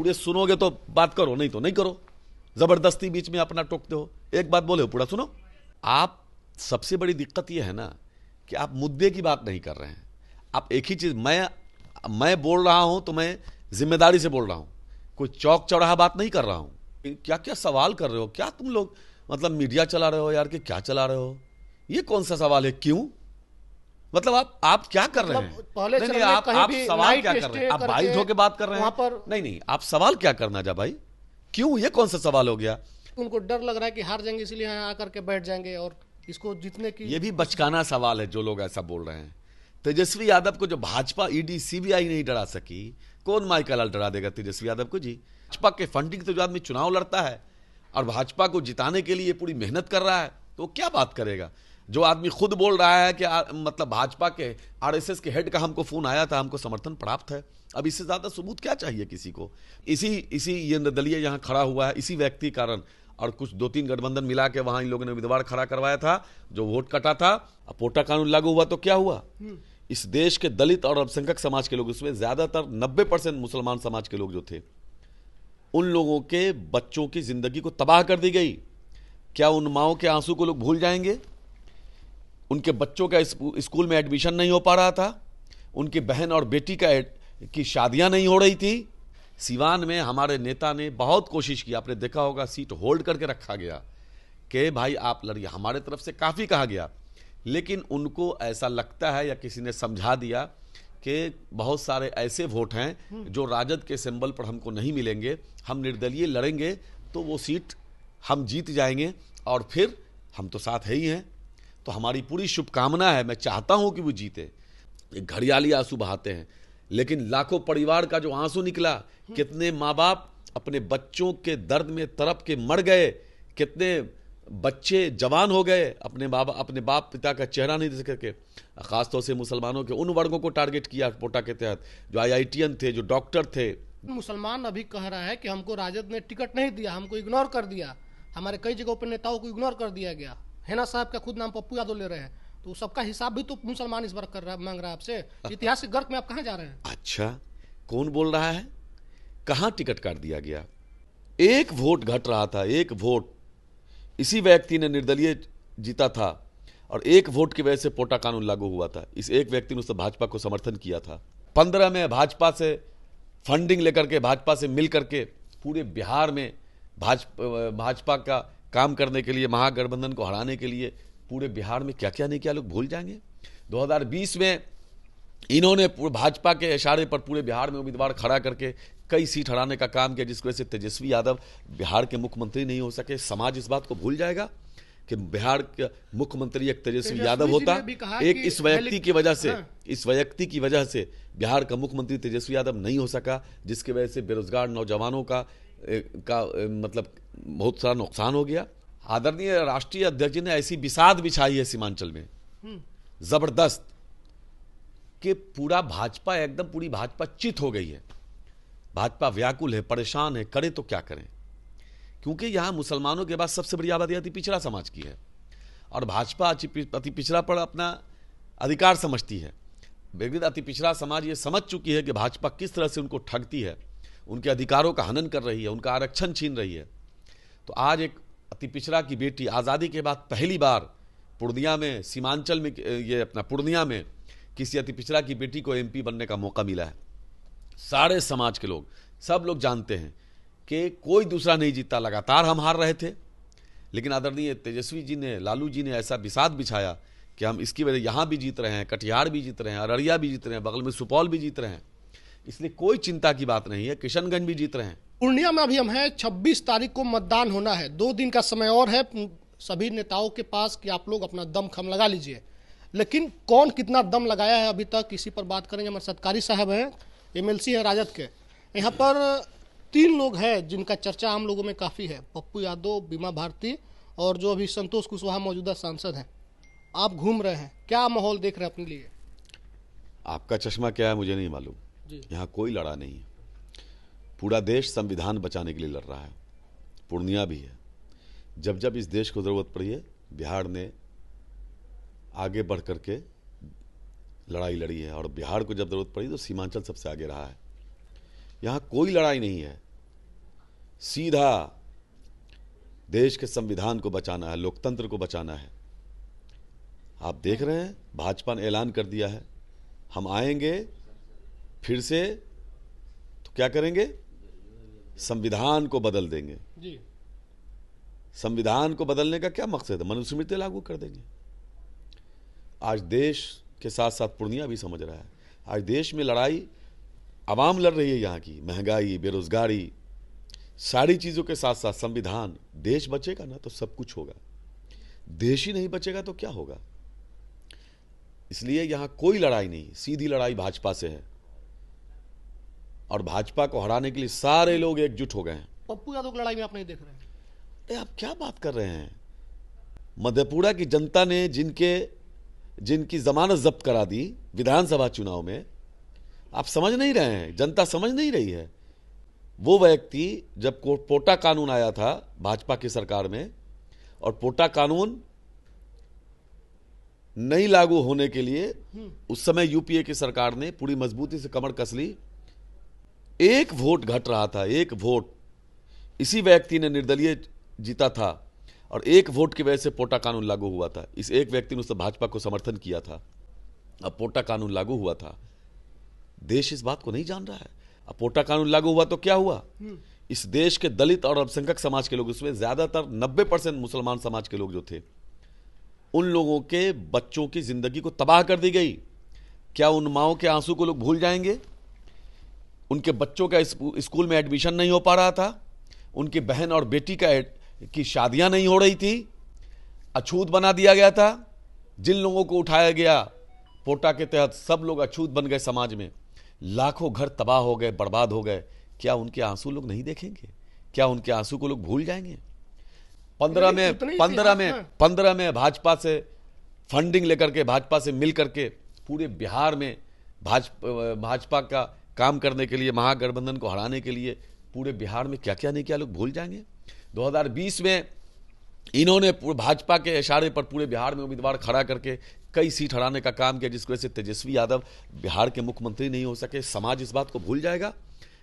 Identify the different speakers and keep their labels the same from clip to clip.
Speaker 1: पूरे सुनोगे तो बात करो, नहीं तो नहीं करो। जबरदस्ती बीच में अपना टोकते हो। एक बात बोले हो पूरा सुनो। आप सबसे बड़ी दिक्कत यह है ना कि आप मुद्दे की बात नहीं कर रहे हैं। आप एक ही चीज, मैं बोल रहा हूं तो मैं जिम्मेदारी से बोल रहा हूं, कोई चौक चौराहा बात नहीं कर रहा हूं। क्या क्या सवाल कर रहे हो, क्या तुम लोग मतलब मीडिया चला रहे हो यार, कि क्या चला रहे हो? ये कौन सा सवाल है? क्यों मतलब आप क्या कर रहे हैं?
Speaker 2: पहले
Speaker 1: नहीं नहीं,
Speaker 2: चरण में
Speaker 1: आप
Speaker 2: कहीं भी
Speaker 1: सवाल
Speaker 2: नाइट
Speaker 1: क्या कर रहे
Speaker 2: स्टे
Speaker 1: हैं? आप
Speaker 2: करके
Speaker 1: बाइज होके बात कर रहे हैं
Speaker 2: वहां पर
Speaker 1: नहीं नहीं, आप सवाल क्या करना जा भाई? क्यों, ये कौन सा सवाल हो गया?
Speaker 2: उनको डर लग रहा है कि हार जाएंगे, इसलिए यहाँ आकर के बैठ जाएंगे और इसको जीतने की।
Speaker 1: ये भी बचकाना सवाल है जो लोग ऐसा बोल रहे हैं। तेजस्वी यादव को जो भाजपा, ईडी, सीबीआई नहीं डरा सकी, कौन माइकल डरा देगा तेजस्वी यादव को जी? भाजपा के फंडिंग से जो आदमी चुनाव लड़ता है और भाजपा को जिताने के लिए पूरी मेहनत कर रहा है, तो क्या बात करेगा? जो आदमी खुद बोल रहा है कि मतलब भाजपा के आरएसएस के हेड का हमको फोन आया था, हमको समर्थन प्राप्त है। अब इससे ज्यादा सबूत क्या चाहिए किसी को? इसी ये निर्दलीय यहाँ खड़ा हुआ है इसी व्यक्ति कारण, और कुछ 2-3 गठबंधन मिला के वहां इन लोगों ने उम्मीदवार खड़ा करवाया था, जो वोट कटा था। अब पोटा कानून लागू हुआ तो क्या हुआ? इस देश के दलित और अल्पसंख्यक समाज के लोग, उसमें ज्यादातर 90% मुसलमान समाज के लोग जो थे, उन लोगों के बच्चों की जिंदगी को तबाह कर दी गई। क्या उन माओं के आंसू को लोग भूल जाएंगे? उनके बच्चों का स्कूल में एडमिशन नहीं हो पा रहा था, उनकी बहन और बेटी की शादियां नहीं हो रही थी। सिवान में हमारे नेता ने बहुत कोशिश की, आपने देखा होगा, सीट होल्ड करके रखा गया कि भाई आप लड़िए, हमारे तरफ से काफी कहा गया, लेकिन उनको ऐसा लगता है या किसी ने समझा दिया कि बहुत सारे ऐसे वोट हैं जो राजद के सिंबल पर हमको नहीं मिलेंगे, हम निर्दलीय लड़ेंगे तो वो सीट हम जीत जाएंगे और फिर हम तो साथ है ही हैं। तो हमारी पूरी शुभकामना है, मैं चाहता हूं कि वो जीते। एक घड़ियाली आंसू बहाते हैं, लेकिन लाखों परिवार का जो आंसू निकला, कितने माँ बाप अपने बच्चों के दर्द में तड़प के मर गए, कितने बच्चे जवान हो गए अपने बाप पिता का चेहरा नहीं देख करके। खासतौर से मुसलमानों के उन वर्गों को टारगेट किया पोटा के तहत, जो आईआईटीएन थे, जो डॉक्टर थे।
Speaker 2: मुसलमान अभी कह रहा है कि हमको राजद ने टिकट नहीं दिया, हमको इग्नोर कर दिया, हमारे कई जगहों पर नेताओं को इग्नोर कर दिया गया। हेना साहब का खुद नाम पप्पू यादव ले रहे हैं, तो सबका हिसाब भी तो मुसलमान इस बार कर रहा, मांग रहा है आपसे। इतिहास के गर्क में आप कहां जा रहे हैं?
Speaker 1: अच्छा, कौन बोल रहा है? कहां टिकट काट दिया गया? एक वोट घट रहा था, एक वोट इसी व्यक्ति ने निर्दलीय जीता था, और एक वोट की वजह से पोटा कानून लागू हुआ था। इस एक व्यक्ति ने उससे भाजपा को समर्थन किया था। 15 में भाजपा से फंडिंग लेकर के, भाजपा से मिल करके पूरे बिहार में भाजपा का काम करने के लिए, महागठबंधन को हराने के लिए पूरे बिहार में क्या क्या नहीं किया, लोग भूल जाएंगे। 2020 में इन्होंने भाजपा के इशारे पर पूरे बिहार में उम्मीदवार खड़ा करके कई सीट हराने का काम किया, जिसकी वजह से तेजस्वी यादव बिहार के मुख्यमंत्री नहीं हो सके। समाज इस बात को भूल जाएगा कि बिहार का मुख्यमंत्री एक तेजस्वी यादव होता। एक इस व्यक्ति की वजह से, इस व्यक्ति की वजह से बिहार का मुख्यमंत्री तेजस्वी यादव नहीं हो सका, जिसकी वजह से बेरोजगार नौजवानों का मतलब बहुत सारा नुकसान हो गया। आदरणीय राष्ट्रीय अध्यक्ष जी ने ऐसी बिसात बिछाई है सीमांचल में जबरदस्त, कि पूरा भाजपा, एकदम पूरी भाजपा चित हो गई है। भाजपा व्याकुल है, परेशान है, करे तो क्या करें? क्योंकि यहां मुसलमानों के बाद सबसे बड़ी आबादी अति पिछड़ा समाज की है, और भाजपा अति पिछड़ा पर अपना अधिकार समझती है। लेकिन अति पिछड़ा समाज ये समझ चुकी है कि भाजपा किस तरह से उनको ठगती है, उनके अधिकारों का हनन कर रही है, उनका आरक्षण छीन रही है। तो आज एक अति पिछड़ा की बेटी, आज़ादी के बाद पहली बार पूर्णिया में, सीमांचल में, ये अपना पूर्णिया में किसी अति पिछड़ा की बेटी को एमपी बनने का मौका मिला है। सारे समाज के लोग, सब लोग जानते हैं कि कोई दूसरा नहीं जीता, लगातार हम हार रहे थे, लेकिन आदरणीय तेजस्वी जी ने, लालू जी ने ऐसा बिसात बिछाया कि हम इसकी वजह यहां भी जीत रहे हैं, कटिहार भी जीत रहे हैं, अररिया भी जीत रहे हैं, बगल में सुपौल भी जीत रहे हैं। इसलिए कोई चिंता की बात नहीं है, किशनगंज भी जीत रहे हैं।
Speaker 2: पूर्णिया में अभी हम हैं, 26 तारीख को मतदान होना है, 2 दिन का समय और है सभी नेताओं के पास कि आप लोग अपना दम खम लगा लीजिए। लेकिन कौन कितना दम लगाया है अभी तक, इसी पर बात करेंगे। हमारे सत्कारी साहब हैं, एमएलसी है राजद के। यहाँ पर 3 लोग हैं जिनका चर्चा आम लोगों में काफ़ी है, पप्पू यादव, बीमा भारती और जो अभी संतोष कुशवाहा मौजूदा सांसद हैं। आप घूम रहे हैं, क्या माहौल देख रहे हैं अपने लिए?
Speaker 1: आपका चश्मा क्या है मुझे नहीं मालूम, यहाँ कोई लड़ा नहीं है। पूरा देश संविधान बचाने के लिए लड़ रहा है, पूर्णिया भी है। जब जब इस देश को जरूरत पड़ी है, बिहार ने आगे बढ़ करके लड़ाई लड़ी है, और बिहार को जब जरूरत पड़ी तो सीमांचल सबसे आगे रहा है। यहाँ कोई लड़ाई नहीं है, सीधा देश के संविधान को बचाना है, लोकतंत्र को बचाना है। आप देख रहे हैं भाजपा ने ऐलान कर दिया है, हम आएंगे फिर से तो क्या करेंगे, संविधान को बदल देंगे
Speaker 2: जी।
Speaker 1: संविधान को बदलने का क्या मकसद है, मनुस्मृति लागू कर देंगे। आज देश के साथ साथ पूर्णिया भी समझ रहा है, आज देश में लड़ाई आवाम लड़ रही है, यहाँ की महंगाई, बेरोजगारी, सारी चीजों के साथ साथ संविधान। देश बचेगा ना तो सब कुछ होगा, देश ही नहीं बचेगा तो क्या होगा। इसलिए यहां कोई लड़ाई नहीं, सीधी लड़ाई भाजपा से है और भाजपा को हराने के लिए सारे लोग एकजुट हो गए हैं।
Speaker 2: पप्पू यादव की लड़ाई में आप नहीं देख रहे हैं?
Speaker 1: आप क्या बात कर रहे हैं। मधेपुरा की जनता ने जिनकी जमानत जब्त करा दी विधानसभा चुनाव में, आप समझ नहीं रहे हैं, जनता समझ नहीं रही है। वो व्यक्ति जब पोटा कानून आया था भाजपा की सरकार में, और पोटा कानून नहीं लागू होने के लिए उस समय यूपीए की सरकार ने पूरी मजबूती से कमर कस ली। एक वोट घट रहा था, एक वोट इसी व्यक्ति ने निर्दलीय जीता था और एक वोट की वजह से पोटा कानून लागू हुआ था। इस एक व्यक्ति ने उस भाजपा को समर्थन किया था, अब पोटा कानून लागू हुआ था। देश इस बात को नहीं जान रहा है। अब पोटा कानून लागू हुआ तो क्या हुआ, इस देश के दलित और अल्पसंख्यक समाज के लोग, उसमें ज्यादातर 90% मुसलमान समाज के लोग जो थे, उन लोगों के बच्चों की जिंदगी को तबाह कर दी गई। क्या उन माओं के आंसू को लोग भूल जाएंगे? उनके बच्चों का स्कूल में एडमिशन नहीं हो पा रहा था, उनकी बहन और बेटी की शादियां नहीं हो रही थी, अछूत बना दिया गया था। जिन लोगों को उठाया गया पोटा के तहत, सब लोग अछूत बन गए समाज में, लाखों घर तबाह हो गए, बर्बाद हो गए। क्या उनके आंसू लोग नहीं देखेंगे? क्या उनके आंसू को लोग भूल जाएंगे? 15 में भाजपा से फंडिंग लेकर के, भाजपा से मिल करके पूरे बिहार में भाजपा का काम करने के लिए, महागठबंधन को हराने के लिए पूरे बिहार में क्या क्या नहीं किया, लोग भूल जाएंगे। 2020 में इन्होंने भाजपा के इशारे पर पूरे बिहार में उम्मीदवार खड़ा करके कई सीट हराने का काम किया, जिसकी वजह से तेजस्वी यादव बिहार के मुख्यमंत्री नहीं हो सके। समाज इस बात को भूल जाएगा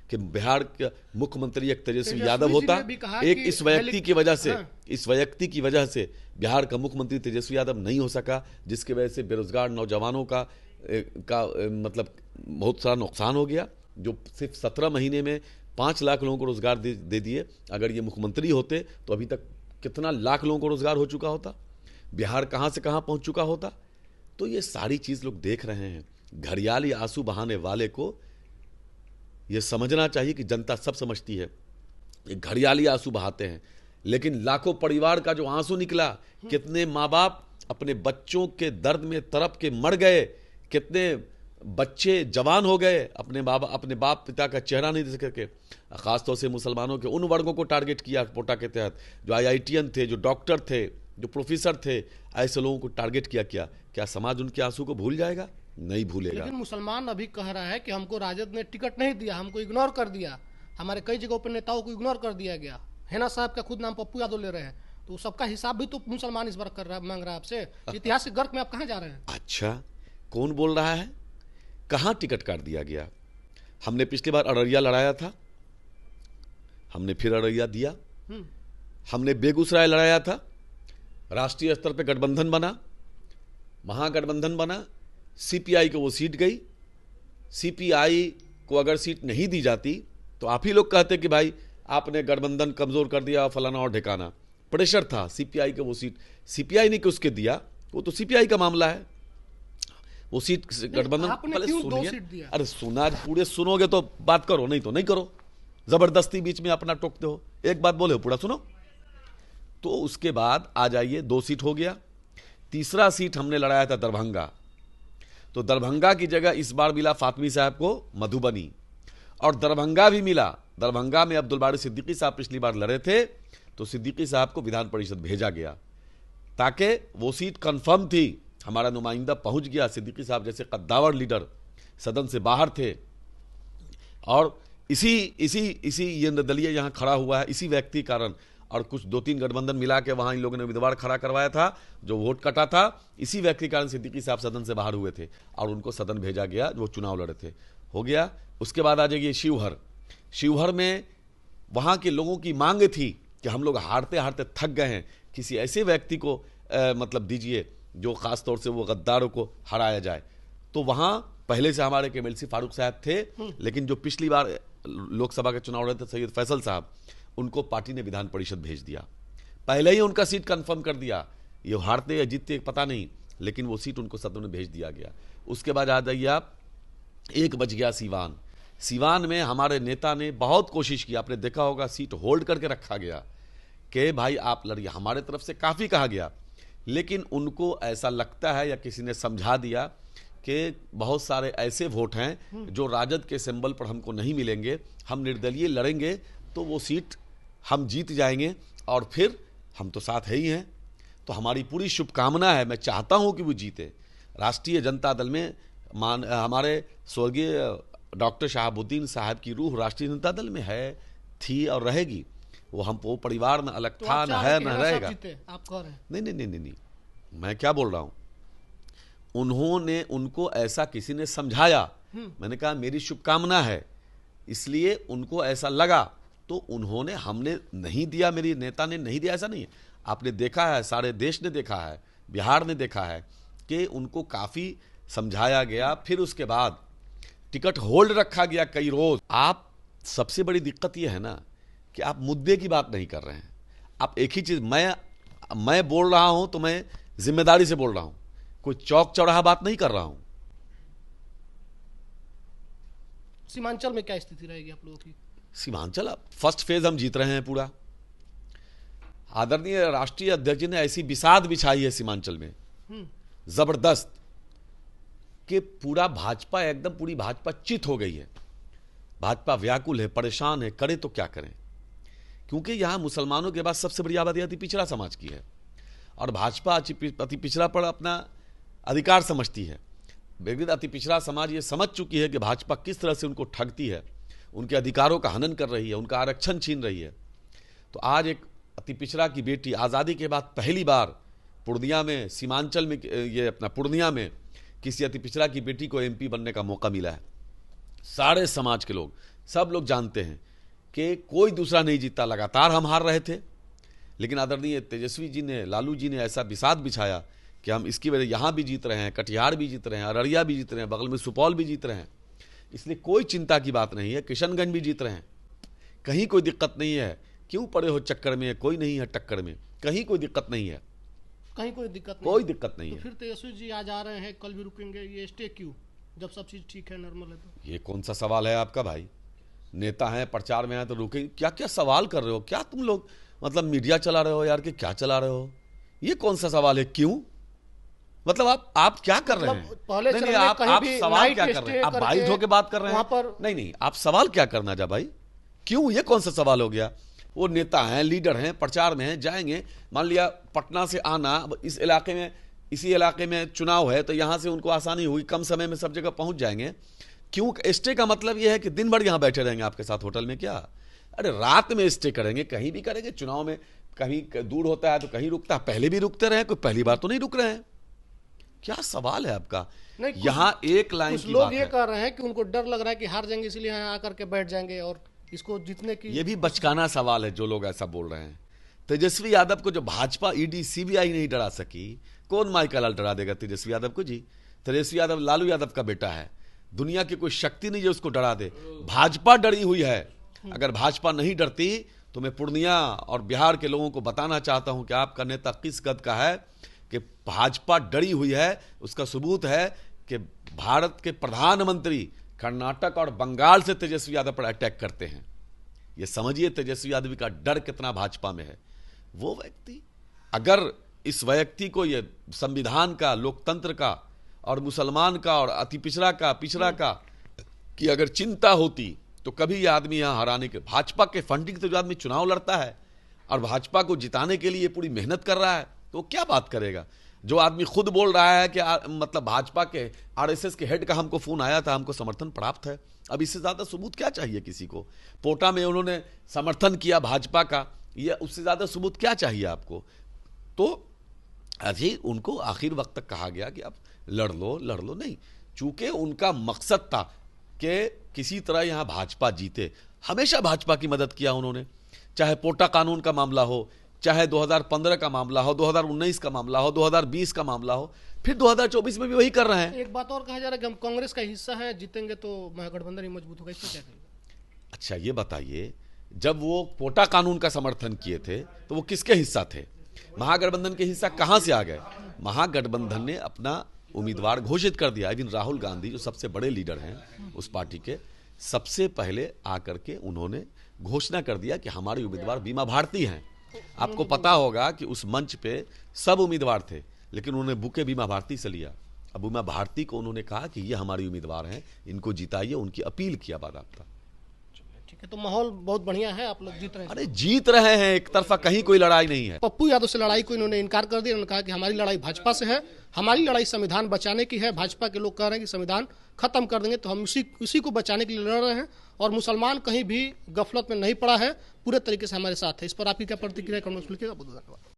Speaker 1: कि बिहार का मुख्यमंत्री एक तेजस्वी यादव होता। एक इस व्यक्ति की वजह से बिहार का मुख्यमंत्री तेजस्वी यादव नहीं हो सका, जिसकी वजह से बेरोजगार नौजवानों का मतलब बहुत सारा नुकसान हो गया। जो सिर्फ 17 महीने में 5 लाख लोगों को रोजगार दे दिए। अगर ये मुख्यमंत्री होते तो अभी तक कितना लाख लोगों को रोजगार हो चुका होता, बिहार कहां से कहां पहुंच चुका होता। तो ये सारी चीज लोग देख रहे हैं। घड़ियाली आंसू बहाने वाले को यह समझना चाहिए कि जनता सब समझती है, ये घड़ियाली आंसू बहाते हैं, लेकिन लाखों परिवार का जो आंसू निकला, कितने माँ बाप अपने बच्चों के दर्द में तड़प के मर गए, कितने बच्चे जवान हो गए, अपने बाप पिता का चेहरा नहीं देख करके। खासतौर से मुसलमानों के उन वर्गों को टारगेट किया पोटा के तहत, जो IITian थे, जो डॉक्टर थे, जो प्रोफेसर थे, ऐसे लोगों को टारगेट किया। क्या समाज उनके आंसू को भूल जाएगा? नहीं भूलेगा।
Speaker 2: लेकिन मुसलमान अभी कह रहा है कि हमको राजद ने टिकट नहीं दिया, हमको इग्नोर कर दिया, हमारे कई जगहों पर नेताओं को इग्नोर कर दिया गया। हेना साहब का खुद नाम पप्पू यादव ले रहे हैं, तो सबका हिसाब भी तो मुसलमान इस बार मांग रहा है आपसे। इतिहास के गर्क में आप कहाँ जा रहे हैं?
Speaker 1: अच्छा, कौन बोल रहा है? कहां टिकट काट दिया गया? हमने पिछली बार अररिया लड़ाया था, हमने फिर अररिया दिया। हमने बेगूसराय लड़ाया था, राष्ट्रीय स्तर पे गठबंधन बना, महागठबंधन बना, CPI को वो सीट गई। CPI को अगर सीट नहीं दी जाती तो आप ही लोग कहते कि भाई आपने गठबंधन कमजोर कर दिया, फलाना और ढिकाना। प्रेशर था CPI को, वो सीट CPI ने उसके दिया, वो तो CPI का मामला है। वो सीट गठबंधन पहले सुनिए, अरे सुना पूरे सुनोगे तो बात करो, नहीं तो नहीं करो। जबरदस्ती बीच में अपना टोकते हो, एक बात बोले हो पूरा सुनो। तो उसके बाद आ जाइए, 2 सीट हो गया। तीसरा सीट हमने लड़ाया था दरभंगा, तो दरभंगा की जगह इस बार मिला फातमी साहब को मधुबनी, और दरभंगा भी मिला। दरभंगा में अब्दुल बारी सिद्दीकी साहब पिछली बार लड़े थे, तो सिद्दीकी साहब को विधान परिषद भेजा गया, ताकि वो सीट कंफर्म थी। हमारा नुमाइंदा पहुंच गया। सिद्दीकी साहब जैसे कद्दावर लीडर सदन से बाहर थे, और इसी ये निर्दलीय यहां खड़ा हुआ है, इसी व्यक्ति कारण, और कुछ 2-3 गठबंधन मिला के वहां इन लोगों ने उम्मीदवार खड़ा करवाया था, जो वोट कटा था। इसी व्यक्ति कारण सिद्दीकी साहब सदन से बाहर हुए थे और उनको सदन भेजा गया, जो चुनाव लड़े थे। हो गया। उसके बाद आ जाइए शिवहर। शिवहर में वहाँ के लोगों की मांग थी कि हम लोग हारते हारते थक गए हैं, किसी ऐसे व्यक्ति को मतलब दीजिए जो खास तौर से वो गद्दारों को हराया जाए। तो वहाँ पहले से हमारे केएमएलसी फारूक साहब थे, लेकिन जो पिछली बार लोकसभा के चुनाव रहे थे सैयद फैसल साहब, उनको पार्टी ने विधान परिषद भेज दिया, पहले ही उनका सीट कंफर्म कर दिया। ये हारते या जीतते पता नहीं, लेकिन वो सीट उनको सदन में भेज दिया गया। उसके बाद आ जाइए आप, 1 बज गया सीवान। सीवान में हमारे नेता ने बहुत कोशिश की, आपने देखा होगा सीट होल्ड करके रखा गया कि भाई आप लड़िए, हमारे तरफ से काफ़ी कहा गया, लेकिन उनको ऐसा लगता है या किसी ने समझा दिया कि बहुत सारे ऐसे वोट हैं जो राजद के सिंबल पर हमको नहीं मिलेंगे, हम निर्दलीय लड़ेंगे तो वो सीट हम जीत जाएंगे और फिर हम तो साथ है ही हैं। तो हमारी पूरी शुभकामना है, मैं चाहता हूं कि वो जीते। राष्ट्रीय जनता दल में हमारे स्वर्गीय डॉक्टर शहाबुद्दीन साहब की रूह राष्ट्रीय जनता दल में है, थी और रहेगी। वो परिवार न अलग था, न है न रहेगा।
Speaker 2: आप कह रहे हैं
Speaker 1: नहीं नहीं नहीं नहीं, मैं क्या बोल रहा हूं, उन्होंने उनको ऐसा किसी ने समझाया, मैंने कहा मेरी शुभकामना है, इसलिए उनको ऐसा लगा तो उन्होंने, हमने नहीं दिया, मेरी नेता ने नहीं दिया ऐसा नहीं है। आपने देखा है, सारे देश ने देखा है, बिहार ने देखा है कि उनको काफी समझाया गया, फिर उसके बाद टिकट होल्ड रखा गया कई रोज। आप सबसे बड़ी दिक्कत यह है ना कि आप मुद्दे की बात नहीं कर रहे हैं। आप एक ही चीज, मैं बोल रहा हूं तो मैं जिम्मेदारी से बोल रहा हूं, कोई चौक चौराहा बात नहीं कर रहा हूं।
Speaker 2: सीमांचल में क्या स्थिति रहेगी आप लोगों की?
Speaker 1: सीमांचल फर्स्ट फेज हम जीत रहे हैं पूरा। आदरणीय राष्ट्रीय अध्यक्ष जी ने ऐसी बिसात बिछाई है सीमांचल में जबरदस्त कि पूरा भाजपा, एकदम पूरी भाजपा चित हो गई है। भाजपा व्याकुल है, परेशान है, करे तो क्या करें, क्योंकि यहां मुसलमानों के बाद सबसे बड़ी आबादी अति पिछड़ा समाज की है और भाजपा अति पिछड़ा पर अपना अधिकार समझती है। लेकिन अति पिछड़ा समाज ये समझ चुकी है कि भाजपा किस तरह से उनको ठगती है, उनके अधिकारों का हनन कर रही है, उनका आरक्षण छीन रही है। तो आज एक अति पिछड़ा की बेटी, आज़ादी के बाद पहली बार पूर्णिया में, सीमांचल में, ये अपना पूर्णिया में किसी अति पिछड़ा की बेटी को एमपी बनने का मौका मिला है। सारे समाज के लोग, सब लोग जानते हैं कि कोई दूसरा नहीं जीता, लगातार हम हार रहे थे, लेकिन आदरणीय तेजस्वी जी ने, लालू जी ने ऐसा बिसात बिछाया कि हम इसकी वजह यहां भी जीत रहे हैं, कटिहार भी जीत रहे हैं, अररिया भी जीत रहे हैं, बगल में सुपौल भी जीत रहे हैं, इसलिए कोई चिंता की बात नहीं है। किशनगंज भी जीत रहे हैं, कहीं कोई दिक्कत नहीं है। क्यों पड़े हो चक्कर में, कोई नहीं है टक्कर में, कहीं कोई दिक्कत नहीं है,
Speaker 2: कहीं कोई दिक्कत नहीं,
Speaker 1: कोई दिक्कत नहीं
Speaker 2: तो
Speaker 1: है।
Speaker 2: फिर तेजस्वी जी आज आ रहे हैं, कल भी रुकेंगे, ये स्टे क्यों जब सब चीज ठीक है, नॉर्मल है? तो
Speaker 1: ये कौन सा सवाल है आपका भाई? नेता हैं, प्रचार में हैं तो रुके, क्या क्या सवाल कर रहे हो? क्या तुम लोग मतलब मीडिया चला रहे हो यार, कि क्या चला रहे हो? ये कौन सा सवाल है? क्यों मतलब आप क्या कर रहे हैं?
Speaker 2: पहले
Speaker 1: नहीं,
Speaker 2: चरण
Speaker 1: नहीं,
Speaker 2: में
Speaker 1: आप
Speaker 2: कहीं भी
Speaker 1: सवाल
Speaker 2: नाइट
Speaker 1: क्या कर
Speaker 2: स्टे
Speaker 1: रहे हैं? आप
Speaker 2: करके
Speaker 1: बाइट होके बात कर रहे
Speaker 2: वहां
Speaker 1: हैं?
Speaker 2: पर
Speaker 1: नहीं नहीं, आप सवाल क्या करना जा भाई? क्यों, ये कौन सा सवाल हो गया? वो नेता हैं, लीडर हैं, प्रचार में हैं, जाएंगे। मान लिया पटना से आना, इस इलाके में, इसी इलाके में चुनाव है तो यहां से उनको आसानी हुई, कम समय में सब जगह पहुंच जाएंगे। क्यों स्टे का मतलब यह है कि दिन भर यहां बैठे रहेंगे आपके साथ होटल में? क्या, अरे रात में स्टे करेंगे, कहीं भी करेंगे। चुनाव में कहीं दूर होता है तो कहीं रुकता है, पहले भी रुकते रहे, कोई पहली बार तो नहीं रुक रहे हैं। क्या सवाल है आपका? यहां एक लाइन की बात
Speaker 2: लोग ये कह रहे हैं कि उनको डर लग रहा है कि हार जाएंगे, इसलिए यहाँ आकर के बैठ जाएंगे और इसको जीतने की।
Speaker 1: ये भी बचकाना सवाल है जो लोग ऐसा बोल रहे हैं। तेजस्वी यादव को जो भाजपा, ईडी, सीबीआई नहीं डरा सकी, कौन माइकल लाल डरा देगा तेजस्वी यादव को? जी, तेजस्वी यादव लालू यादव का बेटा है, दुनिया की कोई शक्ति नहीं जो उसको डरा दे। भाजपा डरी हुई है। अगर भाजपा नहीं डरती तो मैं पूर्णिया और बिहार के लोगों को बताना चाहता हूं कि आपका नेता किस कद का है, कि भाजपा डरी हुई है। उसका सबूत है कि भारत के प्रधानमंत्री कर्नाटक और बंगाल से तेजस्वी यादव पर अटैक करते हैं। ये समझिए तेजस्वी यादव का डर कितना भाजपा में है। वो व्यक्ति, अगर इस व्यक्ति को ये संविधान का, लोकतंत्र का और मुसलमान का और अति पिछड़ा का कि अगर चिंता होती तो कभी यह आदमी यहां हराने के, भाजपा के फंडिंग से जो आदमी चुनाव लड़ता है और भाजपा को जिताने के लिए पूरी मेहनत कर रहा है, तो क्या बात करेगा? जो आदमी खुद बोल रहा है कि मतलब भाजपा के आरएसएस के हेड का हमको फोन आया था, हमको समर्थन प्राप्त है, अब इससे ज्यादा सबूत क्या चाहिए किसी को? पोटा में उन्होंने समर्थन किया भाजपा का, ये उससे ज्यादा सबूत क्या चाहिए आपको? तो अभी उनको आखिर वक्त तक कहा गया कि अब लड़ लो नहीं, चूंकि उनका मकसद था कि किसी तरह यहां भाजपा जीते। हमेशा भाजपा की मदद किया उन्होंने, चाहे पोटा कानून का मामला हो, चाहे 2015 का मामला हो, 2019 का मामला हो, 2020 का मामला हो, फिर 2024 में भी वही कर रहे हैं।
Speaker 2: एक बात और कहा जा रहा है कि हम कांग्रेस का हिस्सा है, जीतेंगे तो महागठबंधन ही मजबूत होगा, इसमें क्या कहेंगे?
Speaker 1: अच्छा ये बताइए, जब वो पोटा कानून का समर्थन किए थे तो वो किसके हिस्सा थे? महागठबंधन के हिस्सा कहां से आ गए? महागठबंधन ने अपना उम्मीदवार घोषित कर दिया। इवन राहुल गांधी जो सबसे बड़े लीडर हैं उस पार्टी के, सबसे पहले आकर के उन्होंने घोषणा कर दिया कि हमारे उम्मीदवार बीमा भारती हैं। आपको पता होगा कि उस मंच पे सब उम्मीदवार थे, लेकिन उन्होंने बुके बीमा भारती से लिया। अब बीमा भारती को उन्होंने कहा कि ये हमारे उम्मीदवार हैं, इनको जिताइए, उनकी अपील किया बाकायदा।
Speaker 2: ठीक है, तो माहौल बहुत बढ़िया है, आप लोग जीत रहे हैं।
Speaker 1: अरे जीत रहे हैं, एक तरफा कहीं कोई लड़ाई नहीं है।
Speaker 2: पप्पू यादव से लड़ाई को इन्होंने इनकार कर दिया। उन्होंने कहा कि हमारी लड़ाई भाजपा से है, हमारी लड़ाई संविधान बचाने की है। भाजपा के लोग कह रहे हैं कि संविधान खत्म कर देंगे, तो हम इसी को बचाने के लिए लड़ रहे हैं। और मुसलमान कहीं भी गफलत में नहीं पड़ा है, पूरे तरीके से हमारे साथ है। इस पर आपकी क्या प्रतिक्रिया, कमेंट्स लिखिएगा। बहुत धन्यवाद।